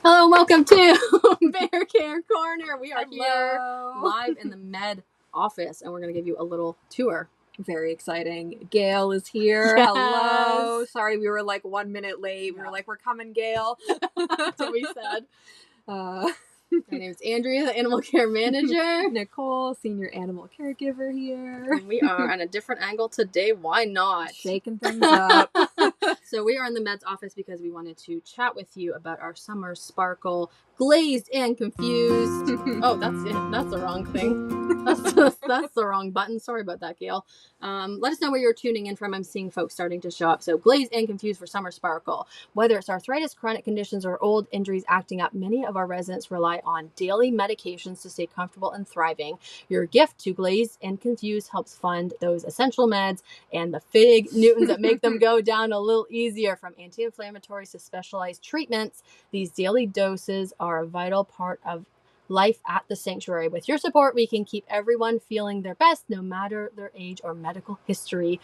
Hello, welcome to Bear Care Corner. We are Hello. here live in the Med office, and we're going to give you a little tour. Very exciting. Gail is here. Yes. Hello. Sorry, we were like 1 minute late. We were like, we're coming, Gail. That's what we said. My name is Andrea, the animal care manager. Nicole, senior animal caregiver here. And we are on a different angle today. Why not? Shaking things up. So we are in the Med's office because we wanted to chat with you about our summer sparkle, glazed and confused. Oh, that's it. That's the wrong thing. That's the wrong button. Sorry about that, Gail. Let us know where you're tuning in from. I'm seeing folks starting to show up. So glazed and confused for summer sparkle. Whether it's arthritis, chronic conditions, or old injuries acting up, many of our residents rely on daily medications to stay comfortable and thriving. Your gift to glazed and confused helps fund those essential meds and the fig Newtons that make them go down a little easier. From anti-inflammatories to specialized treatments, these daily doses are a vital part of life at the sanctuary. With your support, we can keep everyone feeling their best, no matter their age or medical history.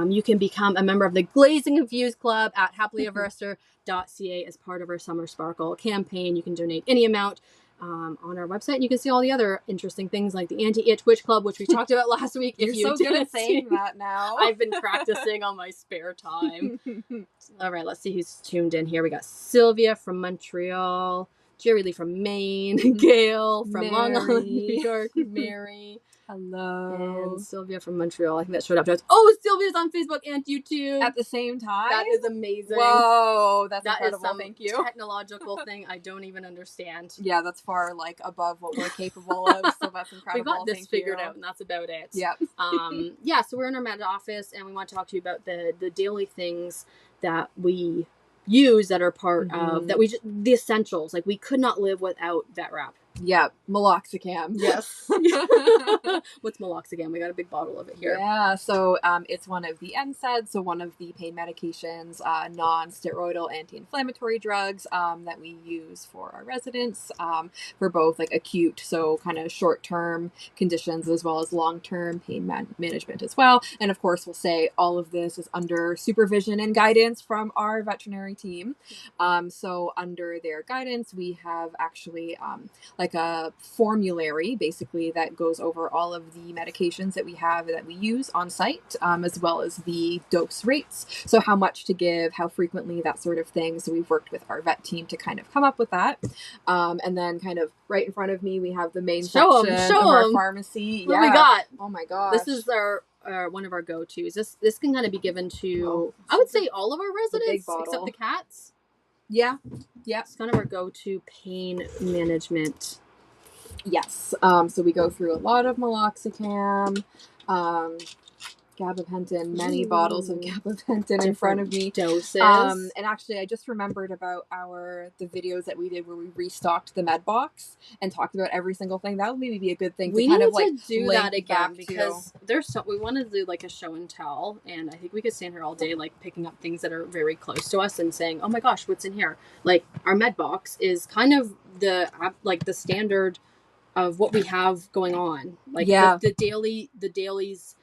You can become a member of the Glazed and Confused Club at happilyeveryafter.ca as part of our Summer Sparkle campaign. You can donate any amount on our website, and you can see all the other interesting things like the Anti-Itch Witch Club, which we talked about last week. You're so good at saying that now. I've been practicing on my spare time. All right, let's see who's tuned in here. We got Sylvia from Montreal, Jerry Lee from Maine, Gail from Long Island, New York, Mary. Hello. And Sylvia from Montreal. I think that showed up to us. Oh, Sylvia's on Facebook and YouTube. At the same time? That is amazing. Whoa, that's that incredible. Is some Thank you. Technological thing I don't even understand. Yeah, that's far above what we're capable of, so that's incredible. We got this figured out, and that's about it. Yep. So we're in our med office, and we want to talk to you about the daily things that we use that are part of the essentials. Like, we could not live without vet wrap. Yeah, meloxicam. Yes. What's meloxicam? We got a big bottle of it here. Yeah, so it's one of the NSAIDs, so one of the pain medications, non-steroidal anti-inflammatory drugs that we use for our residents for both like acute, so kind of short-term conditions, as well as long-term pain management as well. And of course, we'll say all of this is under supervision and guidance from our veterinary team. So under their guidance, we have actually like a formulary basically that goes over all of the medications that we have that we use on site, as well as the dose rates. So how much to give, how frequently, that sort of thing. So we've worked with our vet team to kind of come up with that. And then kind of right in front of me, we have the main section of our pharmacy. What we got? Oh my gosh. This is our one of our go-tos. This can kind of be given to, I would say, all of our residents except the cats. Yeah. Yeah. It's kind of our go-to pain management. Yes. So we go through a lot of meloxicam, gabapentin, many bottles of gabapentin in front of me. Doses. And actually, I just remembered about the videos that we did where we restocked the med box and talked about every single thing. That would maybe be a good thing to kind of like do that again, because we want to do like a show and tell, and I think we could stand here all day like picking up things that are very close to us and saying, oh my gosh, what's in here? Like, our med box is kind of the standard of what we have going on. Like, the dailies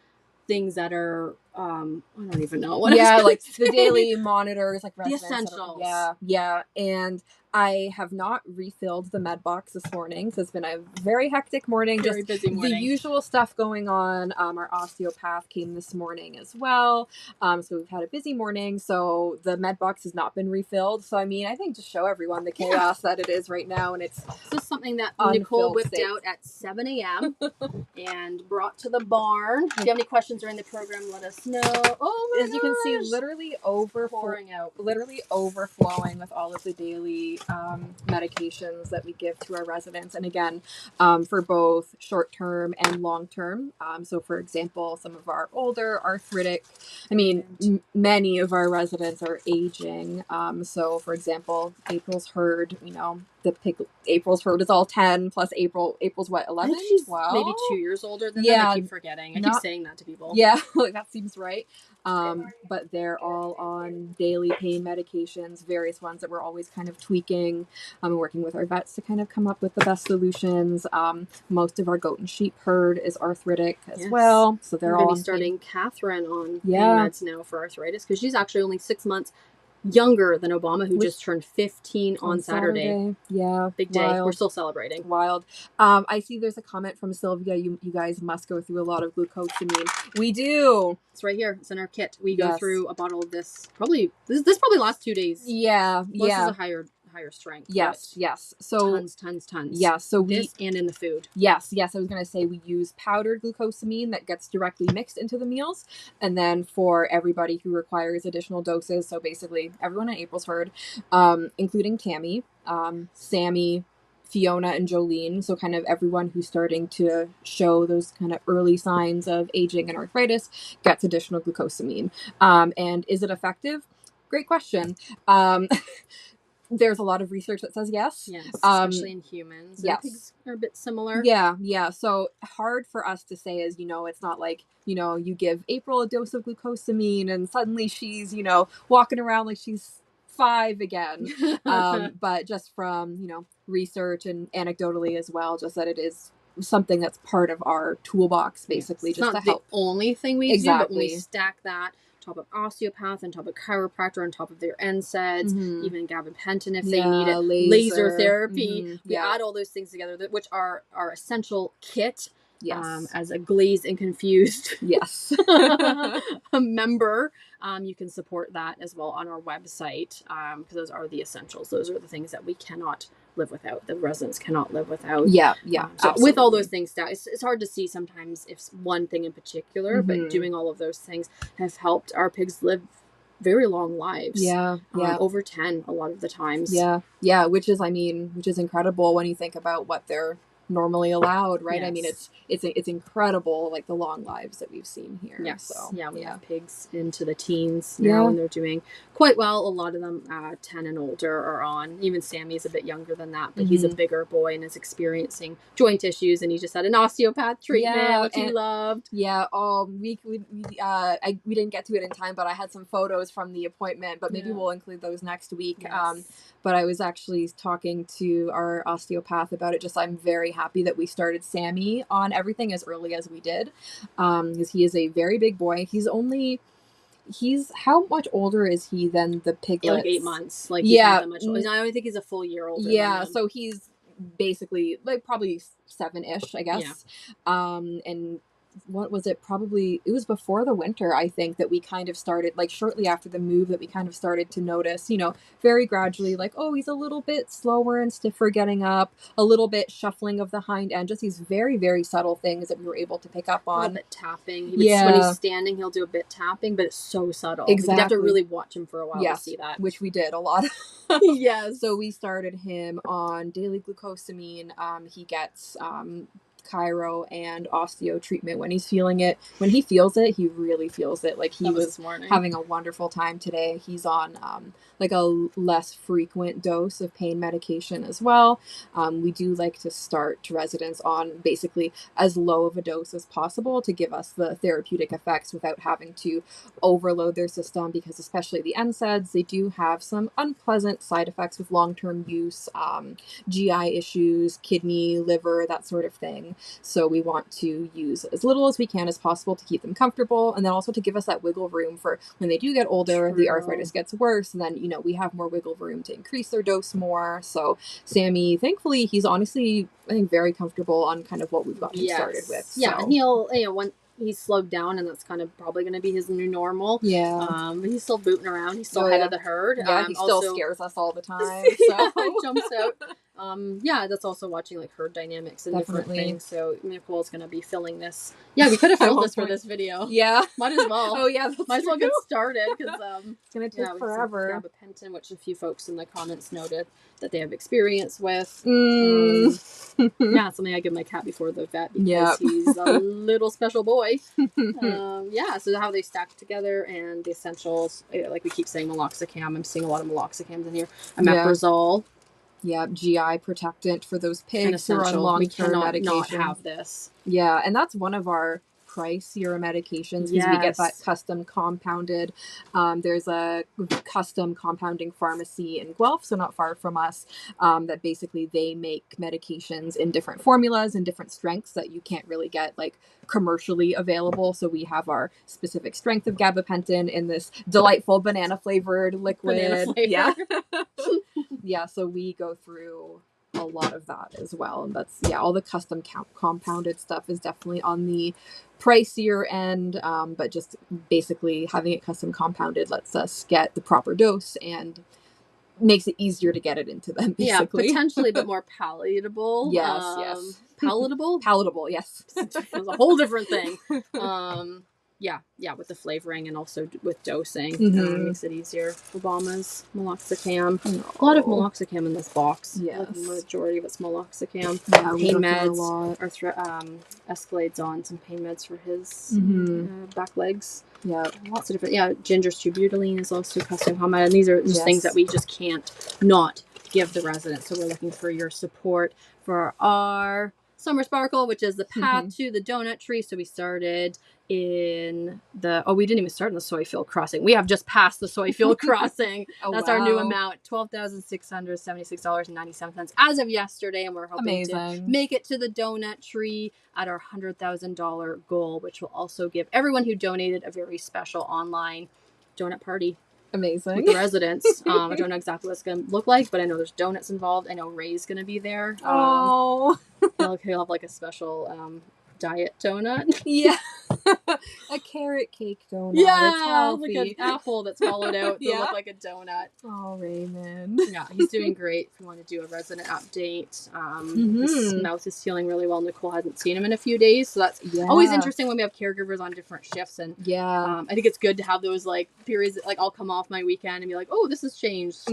things that are I don't even know what. Like the daily monitors, like the essentials. Yeah. And I have not refilled the med box this morning, so it's been a very hectic morning. Very busy morning. The usual stuff going on. Our osteopath came this morning as well. So we've had a busy morning. So the med box has not been refilled. So I mean, I think just show everyone the chaos that it is right now, and it's this is something that Nicole whipped out at 7 a.m. and brought to the barn. If you have any questions during the program, let us know. Oh my gosh. As you can see, literally overflowing with all of the daily medications that we give to our residents. And again, for both short-term and long-term. So for example, some of our older arthritic, many of our residents are aging. So for example, April's herd, April's herd is all 10 plus April's what, 11? She's 12? maybe 2 years older than them. I keep forgetting. I keep saying that to people. Yeah, that seems right. But they're all on daily pain medications, various ones that we're always kind of tweaking, working with our vets to kind of come up with the best solutions. Most of our goat and sheep herd is arthritic as well. So they're all starting Catherine on pain meds now for arthritis, because she's actually only 6 months younger than Obama, who Which- just turned 15 on Saturday. Yeah. Big day. Wild. We're still celebrating. Wild. I see there's a comment from Sylvia. You guys must go through a lot of glucosamine. We do. It's right here. It's in our kit. We go Yes. through a bottle of this. Probably this probably lasts 2 days. Yeah. Well, Yeah. This is a higher strength. Yes. but Yes. So tons. yeah. So This and in the food. Yes. I was going to say we use powdered glucosamine that gets directly mixed into the meals. And then for everybody who requires additional doses, so basically everyone in April's herd, including Tammy, Sammy, Fiona, and Jolene, so kind of everyone who's starting to show those kind of early signs of aging and arthritis gets additional glucosamine. And is it effective? Great question. There's a lot of research that says yes. Yes, especially in humans. yes. Pigs are a bit similar. Yeah. So hard for us to say is, it's not like, you give April a dose of glucosamine and suddenly she's, walking around like she's 5 again. But just from, research and anecdotally as well, just that it is something that's part of our toolbox, basically, It's just not to help. the only thing we do, but when we Exactly. stack that on top of osteopath, on top of chiropractor, on top of their NSAIDs, Mhm. even gabapentin if they Yeah, need it, laser therapy. Mhm. We Yeah. add all those things together, which are our essential kit. Yes. As a glazed and confused Yes. a member, you can support that as well on our website, because those are the essentials. Those are the things that we cannot live without. The residents cannot live without. Yeah. So with all those things down, it's hard to see sometimes if one thing in particular, Mhm. but doing all of those things has helped our pigs live very long lives. Yeah. Over 10 a lot of the times. Yeah. Which is incredible when you think about what they're normally allowed, right? I mean, Yes. it's incredible, like the long lives that we've seen here. Yes. So, We have pigs into the teens now, Yeah. and they're doing quite well. A lot of them 10 and older are on. Even Sammy's a bit younger than that, but he's a bigger boy and is experiencing joint issues, and he just had an osteopath treatment, which he loved. Yeah. We didn't get to it in time, but I had some photos from the appointment, but maybe we'll include those next week. Yes. But I was actually talking to our osteopath about it. I'm very happy that we started Sammy on everything as early as we did, because he is a very big boy. He's how much older is he than the piglets? Like 8 months. Like, he's not that much older. I don't think he's a full year older. Yeah, than them. so he's basically like probably 7-ish, I guess. And what was it? Probably it was before the winter, I think, that we kind of started, like shortly after the move, that we kind of started to notice, very gradually, like, oh, he's a little bit slower and stiffer getting up, a little bit shuffling of the hind end, just these very, very subtle things that we were able to pick up a on. little bit tapping. When he's standing, he'll do a bit tapping, but it's so subtle. Exactly. You'd have to really watch him for a while to see that. Which we did a lot. Yes. So we started him on daily glucosamine. He gets chiro and osteo treatment when he's feeling it. When he feels it, he really feels it. Like, he was this morning. having a wonderful time today. He's on like a less frequent dose of pain medication as well. We do like to start residents on basically as low of a dose as possible to give us the therapeutic effects without having to overload their system, because especially the NSAIDs, they do have some unpleasant side effects with long-term use, GI issues, kidney, liver, that sort of thing. So we want to use as little as we can as possible to keep them comfortable, and then also to give us that wiggle room for when they do get older, the arthritis gets worse, and then, we have more wiggle room to increase their dose more. So Sammy, thankfully, he's honestly, I think, very comfortable on kind of what we've gotten started with. Yeah, so. and he'll, when he's slowed down, and that's kind of probably going to be his new normal. Yeah. But he's still booting around. He's still head of the herd. Yeah, he still scares us all the time. So. Jumps out. That's also watching like herd dynamics and different things. So Nicole's going to be filling this. Yeah, we could have filmed this for this video. Yeah. Might as well. Oh, yeah. Might as well get started, because it's going to take forever. Gabapentin, which a few folks in the comments noted that they have experience with. Something I give my cat before the vet, because he's a little special boy. So how they stack together and the essentials, like we keep saying, meloxicam. I'm seeing a lot of meloxicams in here. Omeprazole. Yeah, GI protectant for those pigs who are on long-term medication. Not have this. Yeah, and that's one of our pricier medications because we get that custom compounded. There's a custom compounding pharmacy in Guelph, so not far from us, that basically they make medications in different formulas and different strengths that you can't really get like commercially available. So we have our specific strength of gabapentin in this delightful banana flavored liquid. Yeah. Yeah, so we go through a lot of that as well. And that's, all the custom compounded stuff is definitely on the pricier end. But just basically having it custom compounded lets us get the proper dose and makes it easier to get it into them, basically. Yeah, potentially, but more palatable. Yes. Palatable? Palatable, yes. It's a whole different thing. With the flavoring and also with dosing. Makes it easier. Obama's meloxicam. A lot of meloxicam in this box. Yes. Like the majority of it's meloxicam. Yeah, pain meds. Escalade's on some pain meds for his back legs. Yeah. Lots of different. Yeah, ginger's tubutylene is also custom compounded. And these are just things that we just can't not give the residents. So we're looking for your support for our Summer Sparkle, which is the path to the donut tree. So we started in we didn't even start in the soy field crossing. We have just passed the soy field crossing. That's our new amount, $12,676.97 as of yesterday. And we're hoping to make it to the donut tree at our $100,000 goal, which will also give everyone who donated a very special online donut party. Amazing. With the residents. I don't know exactly what it's going to look like, but I know there's donuts involved. I know Ray's going to be there. He'll have like a special diet donut. Yeah. A carrot cake donut. Yeah, like an apple that's hollowed out to look like a donut. Oh, Raymond. Yeah, he's doing great. If you want to do a resident update, his mouth is healing really well. Nicole hasn't seen him in a few days, so that's always interesting when we have caregivers on different shifts. And I think it's good to have those like periods that, like, I'll come off my weekend and be like, oh, this has changed.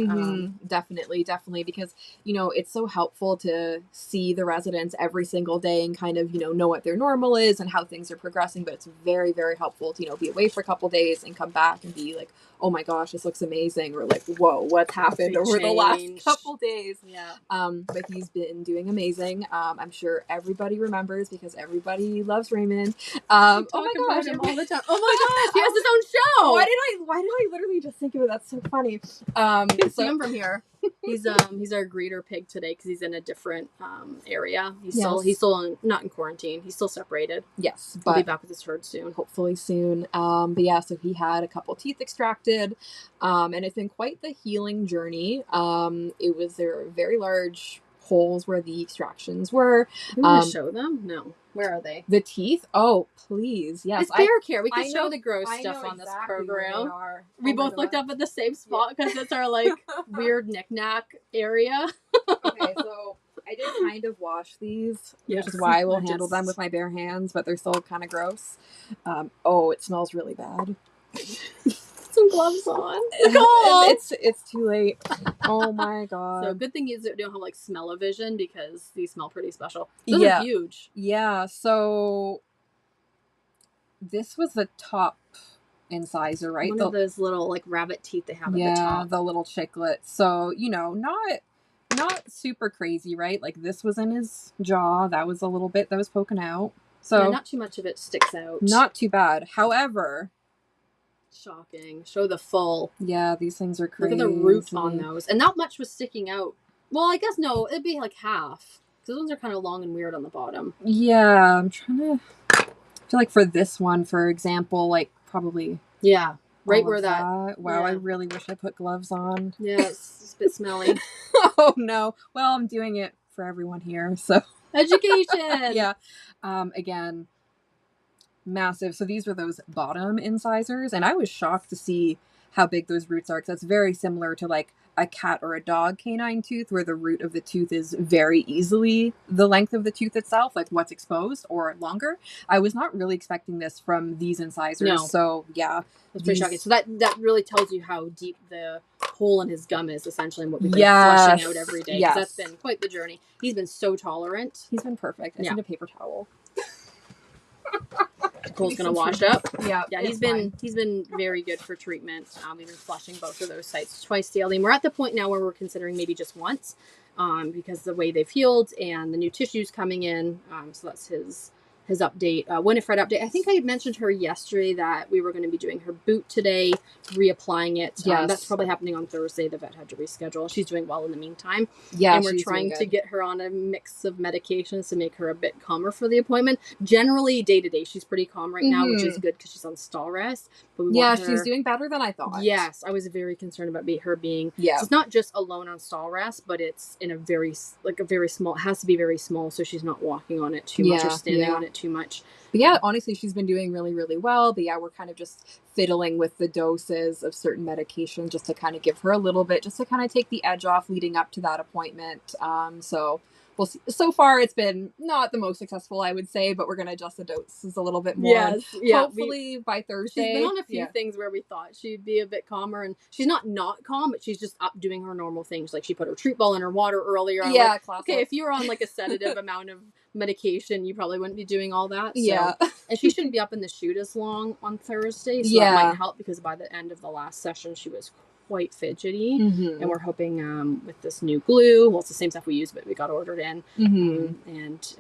Definitely, because it's so helpful to see the residents every single day and kind of know what their normal is and how things are progressing. But it's very, very helpful to be away for a couple days and come back and be like, oh my gosh, this looks amazing, or like, whoa, what's happened over the last couple days. But he's been doing amazing. I'm sure everybody remembers because everybody loves Raymond. Oh my gosh, him all the time. Oh my gosh, he has his own show. Why did I literally just think of it? That's so funny. You see him from here. He's our greeter pig today because he's in a different area. He's still not in quarantine. He's still separated. Yes, but he'll be back with his herd soon. Hopefully soon. So he had a couple teeth extracted, and it's been quite the healing journey. There were very large holes where the extractions were. You want to show them? No. Where are they? The teeth? Oh, please. Yes. It's bear care. We can show the gross stuff on this program. We both looked up at the same spot because it's our like weird knick-knack area. Okay, so I did kind of wash these, which is why I will handle them with my bare hands, but they're still kind of gross. It smells really bad. Some gloves on. It's too late. Oh my god. So good thing is that we don't have like smell-o-vision because these smell pretty special. Those are huge. Yeah, so this was the top incisor, right? One of those little like rabbit teeth they have at the top. Yeah, the little chiclets. So, not super crazy, right? Like this was in his jaw. That was a little bit that was poking out. So not too much of it sticks out. Not too bad. However, shocking. Show the full. Yeah, these things are crazy. Look at the root on those. And not much was sticking out. Well, I guess no, it'd be like half. Because those ones are kind of long and weird on the bottom. Yeah, I'm trying to... I feel like for this one, for example, like probably... Yeah, right where that... Wow, yeah. I really wish I put gloves on. Yeah, it's a bit smelly. Oh, no. Well, I'm doing it for everyone here, so... Education! Yeah. Again... Massive. So these were those bottom incisors, and I was shocked to see how big those roots are, because that's very similar to like a cat or a dog canine tooth, where the root of the tooth is very easily the length of the tooth itself, like what's exposed or longer. I was not really expecting this from these incisors. No. So yeah, that's pretty shocking. So that really tells you how deep the hole in his gum is, essentially, and what we've been flushing out every day. Yes. That's been quite the journey. He's been so tolerant. He's been perfect. I need a paper towel. Cole's gonna wash up. Yeah, he's been very good for treatment. We've been flushing both of those sites twice daily. And we're at the point now where we're considering maybe just once, because the way they've healed and the new tissues coming in. So that's his his update, Winifred update. I think I had mentioned her yesterday that we were going to be doing her boot today, reapplying it. Yes. That's probably happening on Thursday. The vet had to reschedule. She's doing well in the meantime. Yeah, and we're trying to get her on a mix of medications to make her a bit calmer for the appointment. Generally, day to day, she's pretty calm right now, which is good because she's on stall rest. But she's doing better than I thought. Yes, I was very concerned about her being. Yeah, it's not just alone on stall rest, but it's in a very small. It has to be very small, so she's not walking on it too much or standing on it too much. But yeah, honestly, she's been doing really, really well. But yeah, we're kind of just fiddling with the doses of certain medications just to kind of give her a little bit, just to kind of take the edge off leading up to that appointment. So we'll see. So far, it's been not the most successful, I would say, but we're going to adjust the doses a little bit more. Yes, yeah. Hopefully by Thursday. She's been on a few things where we thought she'd be a bit calmer, and she's not calm, but she's just up doing her normal things. Like she put her treat ball in her water earlier. Yeah, classic. Okay, if you were on like a sedative amount of medication, you probably wouldn't be doing all that. So. And she shouldn't be up in the chute as long on Thursday, so that might help, because by the end of the last session, she was quite fidgety, and we're hoping with this new glue, well, it's the same stuff we use, but we got ordered in, and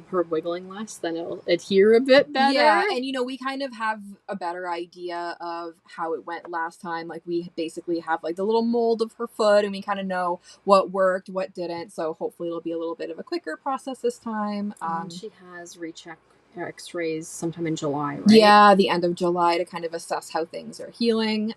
her wiggling less, then it'll adhere a bit better. Yeah, and we kind of have a better idea of how it went last time. Like, we basically have like the little mold of her foot, and we kind of know what worked, what didn't, so hopefully it'll be a little bit of a quicker process this time. She has recheck x-rays sometime in July, right? Yeah, the end of July, to kind of assess how things are healing.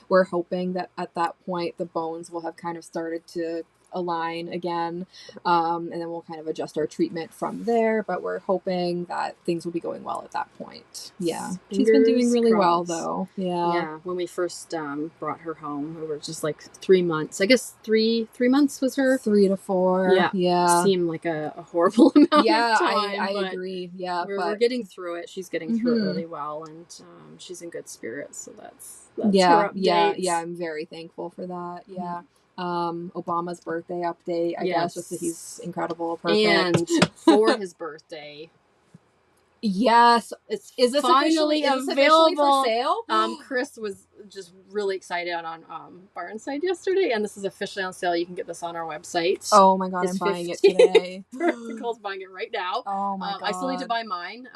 We're hoping that at that point the bones will have kind of started to align again, and then we'll kind of adjust our treatment from there, but we're hoping that things will be going well at that point. She's been doing really well though. When we first brought her home, we were just like 3 months, I guess. 3 months was her 3 to 4. Seemed like a horrible amount of time. I agree. We're getting through it. She's getting through it really well, and she's in good spirits, so that's her update. I'm very thankful for that. Obama's birthday update, I guess, just that he's incredible, perfect. And for his birthday, is this finally officially for sale? Chris was just really excited on Barnside yesterday, and this is officially on sale. You can get this on our website. Oh my god, I'm buying it today. Nicole's buying it right now. Oh my god, I still need to buy mine.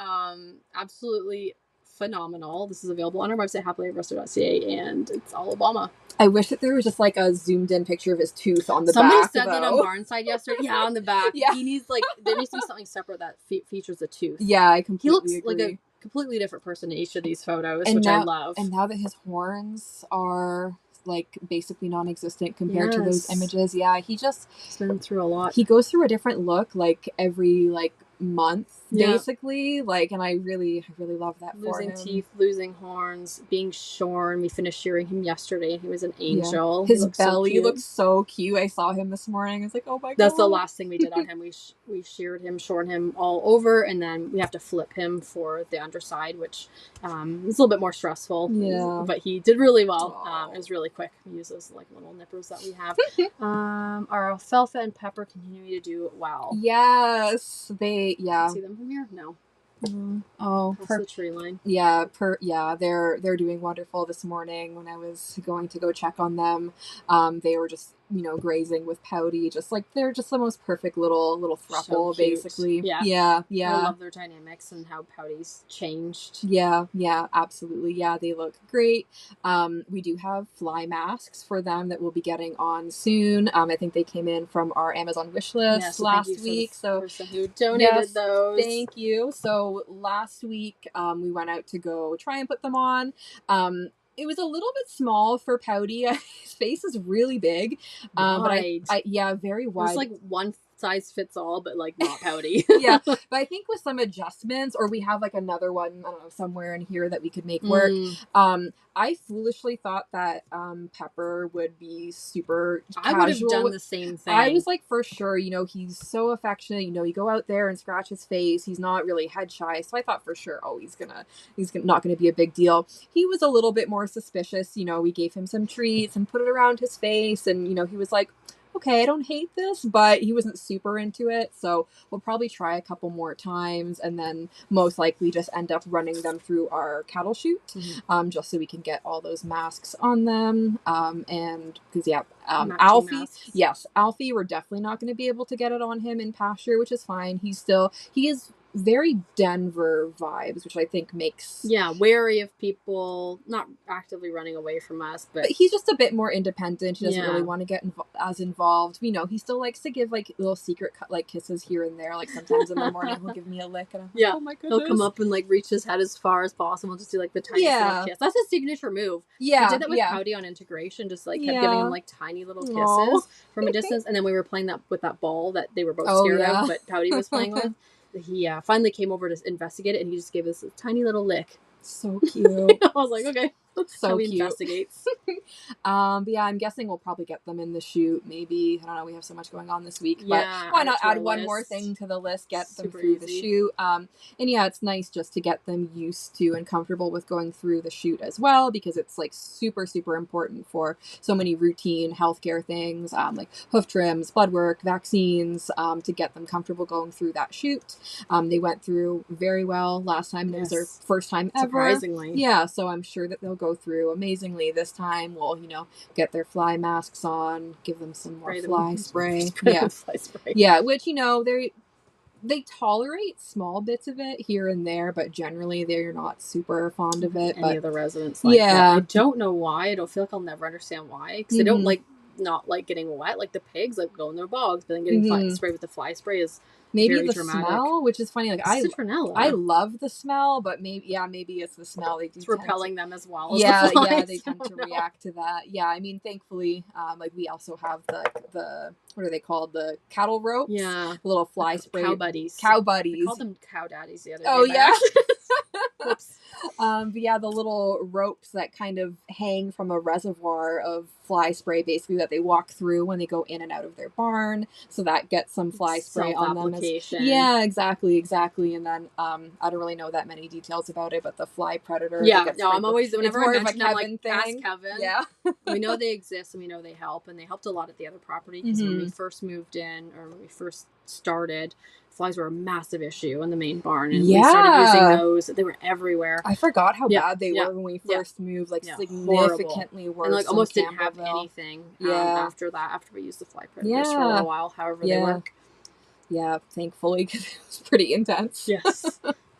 Absolutely phenomenal. This is available on our website, happilyeverafter.ca, and it's all Obama. I wish that there was just like a zoomed in picture of his tooth on the back. Somebody said that on Barnside yesterday. Yeah, on the back. He needs there needs to be something separate that features a tooth. Yeah, I completely He looks agree. like a completely different person in each of these photos, and which now, I love. And now that his horns are like basically non-existent compared to those images, he's been through a lot. He goes through a different look like every month, basically, and I really love that. Losing teeth, losing horns, being shorn. We finished shearing him yesterday, and he was an angel. His belly looks so cute. I saw him this morning. I was like, oh my god. That's the last thing we did on him. We sheared him, shorn him all over, and then we have to flip him for the underside, which is a little bit more stressful. But he did really well. It was really quick. We use those little nippers that we have. Our alfalfa and pepper continue to do well. Yes, they see them from here? No. That's the tree line. They're doing wonderful. This morning when I was going to go check on them, they were just grazing with Pouty, they're just the most perfect little throuple, so basically. I love their dynamics and how Pouty's changed. Absolutely. They look great. We do have fly masks for them that we'll be getting on soon. I think they came in from our Amazon wish list last week, so person who donated those, thank you. So last week we went out to go try and put them on. It was a little bit small for Pouty. His face is really big. Wide. But very wide. It's like one size fits all, but not Pouty. But I think with some adjustments, or we have another one, I don't know, somewhere in here that we could make work. I foolishly thought that Pepper would be super casual. I would have done the same thing. I was for sure, he's so affectionate. You go out there and scratch his face. He's not really head shy. So I thought for sure, he's not gonna be a big deal. He was a little bit more suspicious. We gave him some treats and put it around his face, and he was like, okay, I don't hate this, but he wasn't super into it. So we'll probably try a couple more times, and then most likely just end up running them through our cattle chute, just so we can get all those masks on them. And because Alfie, Alfie, we're definitely not going to be able to get it on him in pasture, which is fine. He is very Denver vibes, which I think makes wary of people not actively running away from us, but he's just a bit more independent. He doesn't really Yeah. want to get as involved. You know, he still likes to give like little secret like kisses here and there. Like sometimes in the morning he'll give me a lick, and I'm like, Yeah. oh my goodness. he'll come up and like reach his head as far as possible, just do like the tiniest Yeah. little kiss. That's his signature move. Yeah, We did that with yeah. Pouty on integration, just like kept Yeah. giving him like tiny little kisses Aw. from a distance, and then we were playing that with that ball that they were both Oh, scared yeah. of, but Pouty was playing with. He finally came over to investigate it, and he just gave us a tiny little lick. So cute. I was like, okay, So how he cute. investigates. But yeah, I'm guessing we'll probably get them in the shoot. Maybe, I don't know, we have so much going on this week, Yeah, but why not to our add one more list. thing to the list, get them Super through the easy. shoot. And yeah, it's nice just to get them used to and comfortable with going through the shoot as well, because it's like super, super important for so many routine healthcare things, like hoof trims, blood work, vaccines, to get them comfortable going through that shoot. They went through very well last time. It was their Yes. first time ever. Surprisingly. Yeah, so I'm sure that they'll go through amazingly this time. We'll, get their fly masks on, give them some more Spray them. fly spray. Spray Yeah. them fly spray. Yeah, which, they tolerate small bits of it here and there, but generally they're not super fond of it. Any But of the residents like Yeah. that. I don't know why. I don't feel like I'll never understand why. Because they don't Mhm. like not like getting wet. Like the pigs like go in their bogs, but then getting fly Mhm. sprayed with the fly spray is maybe very the dramatic. smell, which is funny. Like I citronella. love the smell, but maybe it's the smell. They do It's tend to- repelling them as well. As Yeah, the flies. yeah, they tend I to don't know. react to that. Yeah, I mean, thankfully, like we also have the what are they called? The cattle ropes. Yeah. The little fly spray. Cow buddies. Cow I buddies. called them cow daddies the other day. Oh, by yeah. accident. Whoops. But yeah, the little ropes that kind of hang from a reservoir of fly spray, basically, that they walk through when they go in and out of their barn. So that gets some fly spray on them. Yeah, exactly. And then I don't really know that many details about it, but the fly predator. Yeah, that gets no, I'm sprinkled- always, whenever more I of a mention them, I'm Kevin like, thing. ask Kevin. Yeah. We know they exist and we know they help, and they helped a lot at the other property because when we Mhm. first moved in, or when we first started, flies were a massive issue in the main barn, and we Yeah. started using those. They were everywhere. I forgot how Yeah, bad they yeah, were when we yeah. first moved, like Yeah, significantly worse. And like in almost didn't have Campbellville. anything Yeah. after that, after we used the fly predators for a Yeah. little while, however they Yeah. work. Yeah, thankfully, because it was pretty intense. Yes.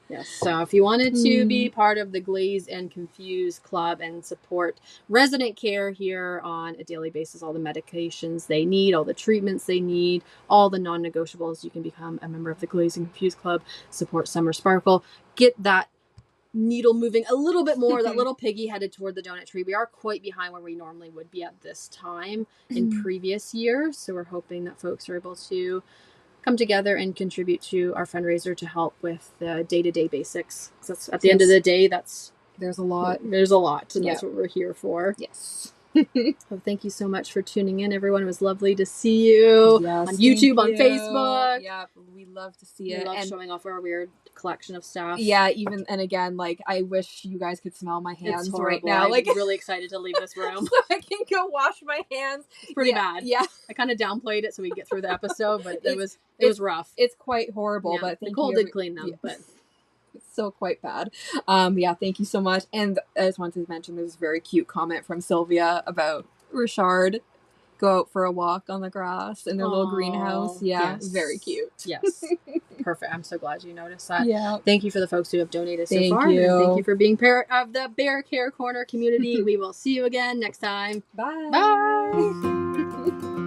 Yes. So if you wanted to Hmm. be part of the Glazed and Confused Club and support resident care here on a daily basis, all the medications they need, all the treatments they need, all the non-negotiables, you can become a member of the Glazed and Confused Club, support Summer Sparkle, get that needle moving a little bit more, that little piggy headed toward the donut tree. We are quite behind where we normally would be at this time in previous years. So we're hoping that folks are able to come together and contribute to our fundraiser to help with the day-to-day basics. 'Cause that's, at the end of the day, There's a lot. there's a lot, and Yeah. that's what we're here for. Yes. So thank you so much for tuning in, everyone. It was lovely to see you Yes, on YouTube, thank on you. Facebook. Yeah, we love to see We it. love And showing off our weird collection of stuff. yeah, and again, like I wish you guys could smell my hands It's right horrible. now. I'm Like really excited to leave this room. so I can go wash my hands. It's pretty Yeah, bad. Yeah, I kind of downplayed it so we could get through the episode, but it It's- was rough. it's quite horrible. Yeah, But thank Nicole you. did clean them, Yeah. but It's still quite bad. Yeah, thank you so much. And I just wanted to mention there's a very cute comment from Sylvia about Richard. Go out for a walk on the grass in their little Aw, greenhouse. Yeah, yes. very cute. yes. Perfect. I'm so glad you noticed that. Yeah. Thank you for the folks who have donated so Thank far. you. And thank you for being part of the Bear Care Corner community. We will see you again next time. Bye. Bye.